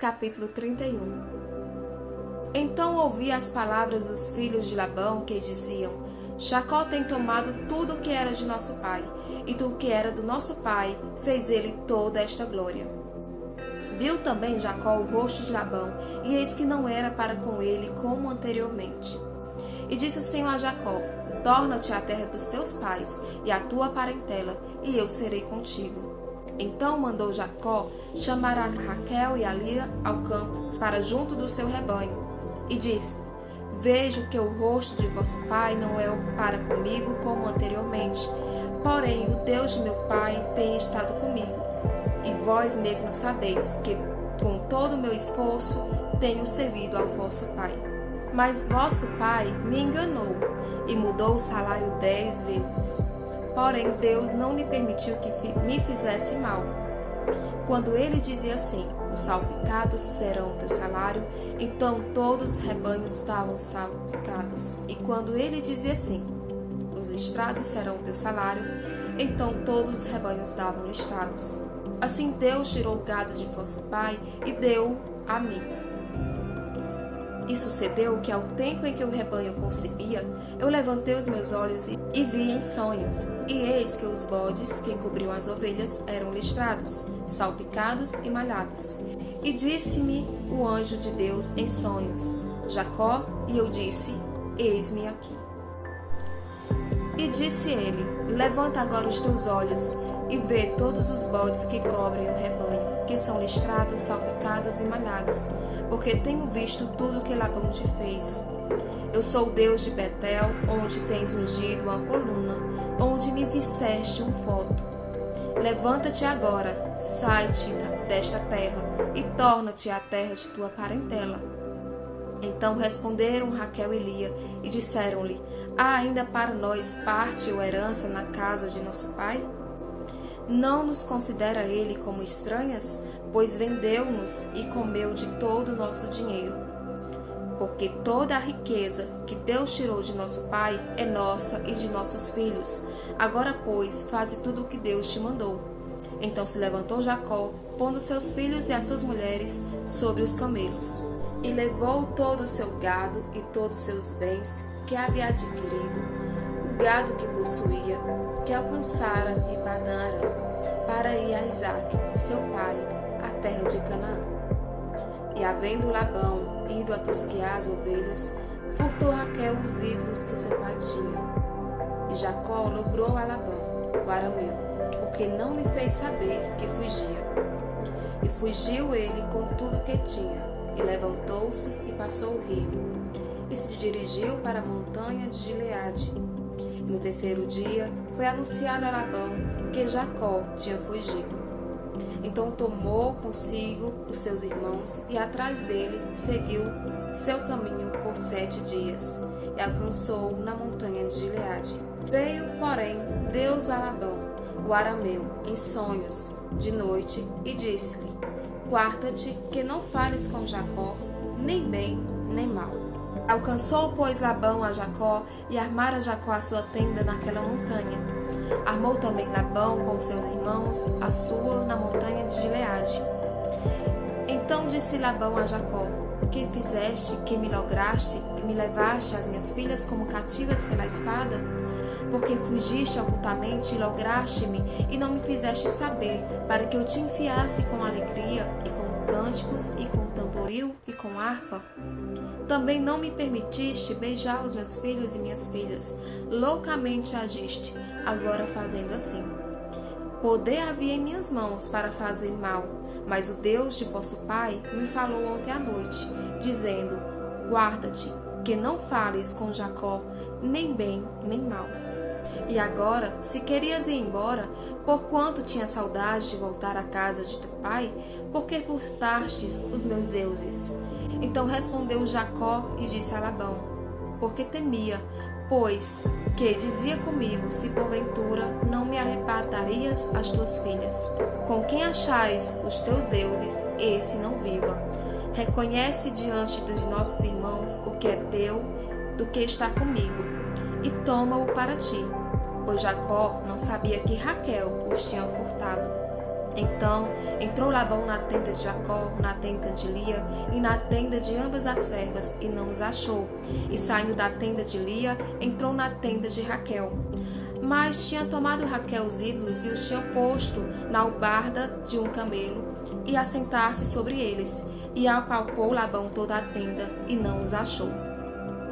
capítulo 31. Então ouvi as palavras dos filhos de Labão que diziam: Jacó tem tomado tudo o que era de nosso pai, e do que era do nosso pai fez ele toda esta glória. Viu também Jacó o rosto de Labão, e eis que não era para com ele como anteriormente. E disse o Senhor a Jacó: Torna-te à terra dos teus pais e à tua parentela, e eu serei contigo. Então mandou Jacó chamar a Raquel e a Lia ao campo para junto do seu rebanho, e disse: Vejo que o rosto de vosso pai não é para comigo como anteriormente, porém o Deus de meu pai tem estado comigo. E vós mesmos sabeis que com todo o meu esforço tenho servido ao vosso pai. Mas vosso pai me enganou e mudou o salário 10 vezes. Porém Deus não lhe permitiu que me fizesse mal. Quando ele dizia assim: os salpicados serão teu salário, então todos os rebanhos estavam salpicados. E quando ele dizia assim: os listrados serão teu salário, então todos os rebanhos estavam listrados. Assim Deus tirou o gado de vosso pai e deu a mim. E sucedeu que ao tempo em que o rebanho concebia, eu levantei os meus olhos e vi em sonhos, e eis que os bodes que cobriam as ovelhas eram listrados, salpicados e malhados. E disse-me o anjo de Deus em sonhos: Jacó, e eu disse: Eis-me aqui. E disse ele: Levanta agora os teus olhos e vê todos os bodes que cobrem o rebanho, que são listrados, salpicados e malhados, porque tenho visto tudo que Labão te fez. Eu sou o Deus de Betel, onde tens ungido uma coluna, onde me fizeste um voto. Levanta-te agora, sai-te desta terra e torna-te à terra de tua parentela. Então responderam Raquel e Lia e disseram-lhe: Há ainda para nós parte ou herança na casa de nosso pai? Não nos considera ele como estranhas, pois vendeu-nos e comeu de todo o nosso dinheiro. Porque toda a riqueza que Deus tirou de nosso pai é nossa e de nossos filhos. Agora, pois, faze tudo o que Deus te mandou. Então se levantou Jacó, pondo seus filhos e as suas mulheres sobre os camelos, e levou todo o seu gado e todos os seus bens que havia adquirido, o gado que possuía, que alcançara em Padã-Arã, para ir a Isaque, seu pai, à terra de Canaã. E havendo Labão ido a tosquear as ovelhas, furtou Raquel os ídolos que seu pai tinha. E Jacó logrou a Labão, o arameu, porque não lhe fez saber que fugia. E fugiu ele com tudo que tinha, e levantou-se e passou o rio, e se dirigiu para a montanha de Gileade. E no terceiro dia foi anunciado a Labão que Jacó tinha fugido. Então tomou consigo os seus irmãos e atrás dele seguiu seu caminho por 7 dias e alcançou na montanha de Gileade. Veio, porém, Deus a Labão, o arameu, em sonhos, de noite, e disse-lhe: Guarda-te que não fales com Jacó, nem bem, nem mal. Alcançou, pois, Labão a Jacó e armara Jacó a sua tenda naquela montanha. Armou também Labão com seus irmãos a sua na montanha de Gileade. Então disse Labão a Jacó: Que fizeste, que me lograste e me levaste as minhas filhas como cativas pela espada? Porque fugiste ocultamente e lograste-me e não me fizeste saber, para que eu te enfiasse com alegria e com cânticos e com tamboril e com harpa? Também não me permitiste beijar os meus filhos e minhas filhas. Loucamente agiste, agora fazendo assim. Poder havia em minhas mãos para fazer mal, mas o Deus de vosso pai me falou ontem à noite, dizendo: Guarda-te, que não fales com Jacó, nem bem, nem mal. E agora, se querias ir embora, porquanto tinha saudade de voltar à casa de teu pai, por que furtastes os meus deuses? Então respondeu Jacó e disse a Labão: Porque temia, pois que dizia comigo: Se porventura não me arrebatarias as tuas filhas. Com quem achares os teus deuses, esse não viva. Reconhece diante dos nossos irmãos o que é teu, do que está comigo, e toma-o para ti. Pois Jacó não sabia que Raquel os tinha furtado. Então entrou Labão na tenda de Jacó, na tenda de Lia e na tenda de ambas as servas, e não os achou. E saindo da tenda de Lia, entrou na tenda de Raquel. Mas tinha tomado Raquel os ídolos e os tinha posto na albarda de um camelo, e assentar-se sobre eles. E apalpou Labão toda a tenda, e não os achou.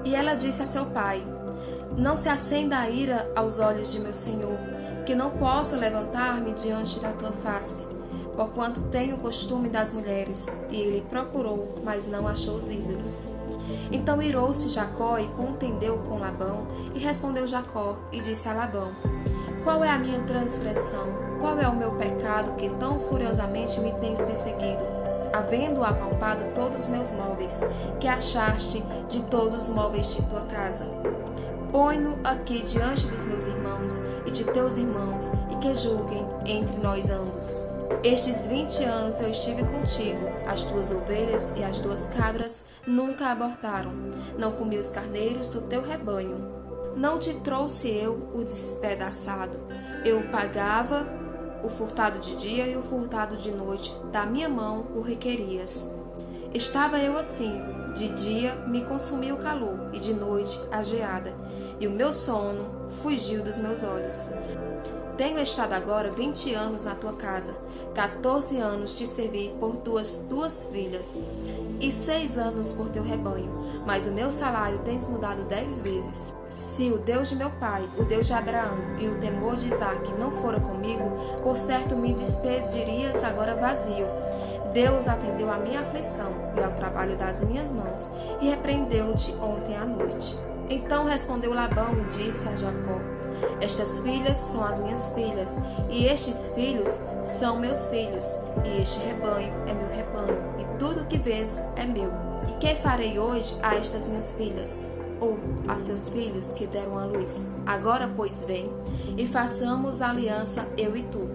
E ela disse a seu pai: Não se acenda a ira aos olhos de meu senhor, que não posso levantar-me diante da tua face, porquanto tenho o costume das mulheres. E ele procurou, mas não achou os ídolos. Então irou-se Jacó e contendeu com Labão, e respondeu Jacó, e disse a Labão: Qual é a minha transgressão? Qual é o meu pecado que tão furiosamente me tens perseguido? Havendo apalpado todos os meus móveis, que achaste de todos os móveis de tua casa. Põe-no aqui diante dos meus irmãos e de teus irmãos, e que julguem entre nós ambos. Estes 20 anos eu estive contigo, as tuas ovelhas e as tuas cabras nunca abortaram, não comi os carneiros do teu rebanho. Não te trouxe eu o despedaçado, eu pagava o furtado de dia e o furtado de noite, da minha mão o requerias. Estava eu assim, de dia me consumia o calor, e de noite a geada, e o meu sono fugiu dos meus olhos. Tenho estado agora 20 anos na tua casa, 14 anos te servi por duas filhas, e 6 anos por teu rebanho, mas o meu salário tens mudado 10 vezes. Se o Deus de meu pai, o Deus de Abraão e o temor de Isaque não fora comigo, por certo me despedirias agora vazio. Deus atendeu à minha aflição e ao trabalho das minhas mãos, e repreendeu-te ontem à noite. Então respondeu Labão e disse a Jacó: Estas filhas são as minhas filhas, e estes filhos são meus filhos, e este rebanho é meu rebanho, e tudo o que vês é meu. E que farei hoje a estas minhas filhas, ou a seus filhos que deram à luz? Agora, pois, vem, e façamos aliança eu e tu,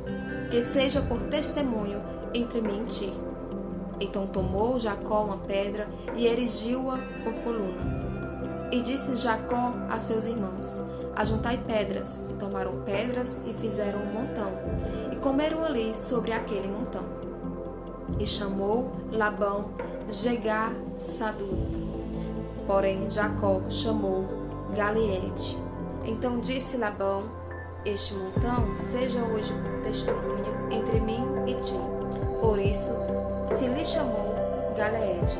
que seja por testemunho entre mim e ti. Então tomou Jacó uma pedra e erigiu-a por coluna. E disse Jacó a seus irmãos: Ajuntai pedras. E tomaram pedras e fizeram um montão, e comeram ali sobre aquele montão. E chamou Labão Jegar-Saduta, porém Jacó chamou Galeede. Então disse Labão: Este montão seja hoje por testemunha entre mim e ti. Por isso se lhe chamou Galeede.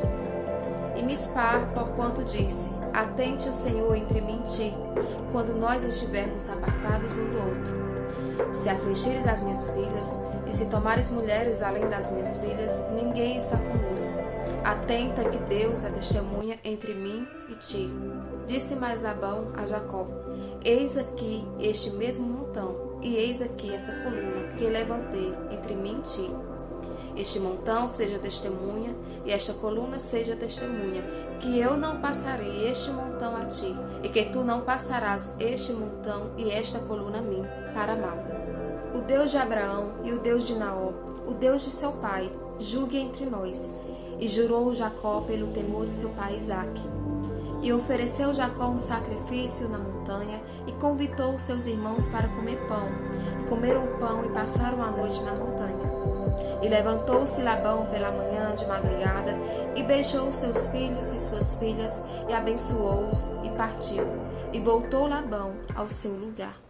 E Mispar, porquanto disse: Atente o Senhor entre mim e ti, quando nós estivermos apartados um do outro. Se afligires as minhas filhas, e se tomares mulheres além das minhas filhas, ninguém está conosco. Atenta que Deus é testemunha entre mim e ti. Disse mais Labão a Jacó: Eis aqui este mesmo montão, e eis aqui essa coluna que levantei entre mim e ti. Este montão seja testemunha, e esta coluna seja testemunha, que eu não passarei este montão a ti, e que tu não passarás este montão e esta coluna a mim, para mal. O Deus de Abraão e o Deus de Naor, o Deus de seu pai, julgue entre nós. E jurou Jacó pelo temor de seu pai Isaque. E ofereceu Jacó um sacrifício na montanha, e convidou seus irmãos para comer pão. E comeram o pão e passaram a noite na montanha. E levantou-se Labão pela manhã de madrugada, e beijou seus filhos e suas filhas, e abençoou-os, e partiu. E voltou Labão ao seu lugar.